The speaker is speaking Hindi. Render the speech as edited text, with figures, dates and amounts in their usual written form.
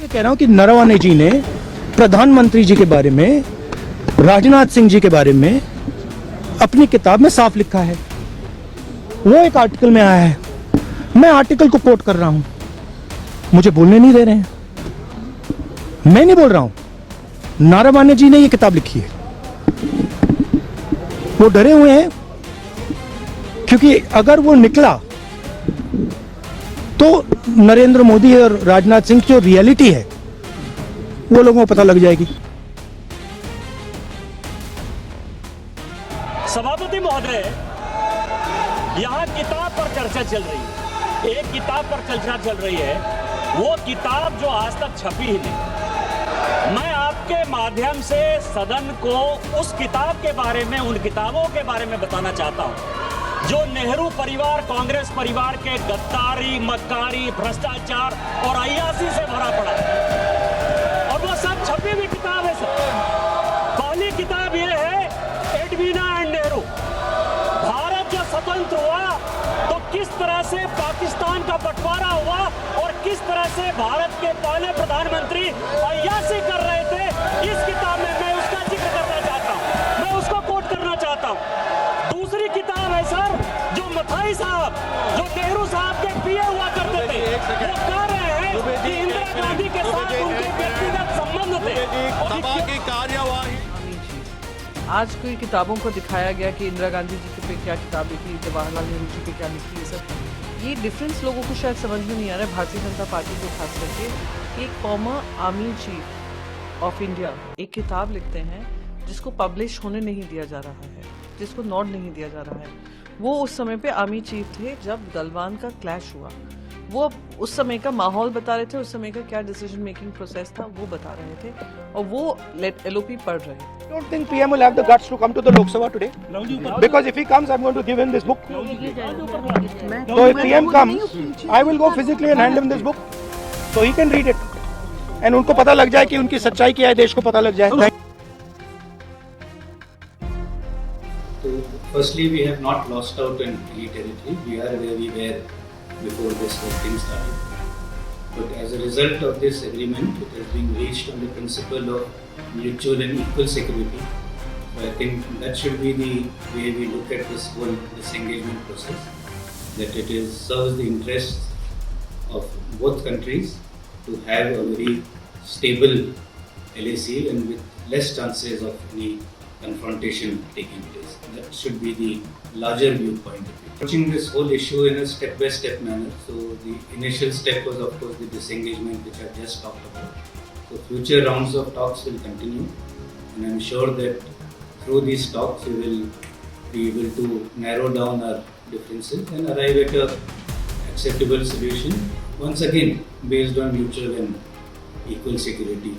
मैं कह रहा हूं कि नरवणे जी ने प्रधानमंत्री जी के बारे में, राजनाथ सिंह जी के बारे में अपनी किताब में साफ लिखा है। वो एक आर्टिकल में आया है, मैं आर्टिकल को कोट कर रहा हूं, मुझे बोलने नहीं दे रहे हैं। मैं नहीं बोल रहा हूं, नरवणे जी ने ये किताब लिखी है। वो डरे हुए हैं क्योंकि अगर वो निकला तो नरेंद्र मोदी और राजनाथ सिंह की जो रियलिटी है वो लोगों को पता लग जाएगी। सभापति महोदय, यहाँ किताब पर चर्चा चल रही है, एक किताब पर चर्चा चल रही है, वो किताब जो आज तक छपी ही नहीं। मैं आपके माध्यम से सदन को उस किताब के बारे में, उन किताबों के बारे में बताना चाहता हूँ जो नेहरू परिवार, कांग्रेस परिवार के गद्दारी, मक्कारी, भ्रष्टाचार और अय्यासी से भरा पड़ा है। और वो सब छपी हुई किताब है सर। पहली किताब ये है एडवीना एंड नेहरू। भारत जो स्वतंत्र हुआ तो किस तरह से पाकिस्तान का बंटवारा हुआ और किस तरह से भारत के पहले प्रधानमंत्री अय्यासी कर रहे थे, इस किताब में मैं उसका जिक्र करना चाहता हूँ, मैं उसको कोट करना चाहता हूँ। दूसरी किताब है सर, जो मथाई साहब, जो नेहरू साहब के पीए हुआ करते थे, वो कह रहे हैं कि इंदिरा गांधी के साथ उनके व्यक्तिगत संबंध थे। सभा की कार्यवाही आज कोई किताबों को दिखाया गया कि इंदिरा गांधी जी पे क्या किताब लिखी, जवाहरलाल नेहरू जी पे क्या लिखी, ये सब ये डिफरेंस लोगों को शायद समझ में नहीं आ रहा है। भारतीय जनता पार्टी को खास करके कि एक farmer army chief of India एक किताब लिखते हैं जिसको पब्लिश होने नहीं दिया जा रहा है, जिसको नोट नहीं दिया जा रहा है। वो उस समय पे आर्मी चीफ थे जब गलवान का क्लैश हुआ, वो उस समय का माहौल बता रहे थे, उस समय का क्या डिसीजन मेकिंग प्रोसेस था वो बता रहे थे, और वो LOP पढ़ रहे थे। I don't think PM will have the guts to come to the Lok Sabha today, because if he comes, I'm going to give him this book. So if PM comes, I will go physically and hand him this book, so he can read it, and उनको पता लग जाए कि उनकी सच्चाई क्या है, देश को पता लग जाए। So, firstly, we have not lost out in any territory. We are where we were before this whole thing started. But as a result of this agreement, it has been reached on the principle of mutual and equal security. So I think that should be the way we look at this whole disengagement process. That it serves the interests of both countries to have a very stable LAC and with less chances of any confrontation taking place. That should be the larger viewpoint of it. Approaching this whole issue in a step-by-step manner. So the initial step was of course the disengagement which I just talked about. So future rounds of talks will continue, and I'm sure that through these talks we will be able to narrow down our differences and arrive at a acceptable solution, once again based on mutual and equal security.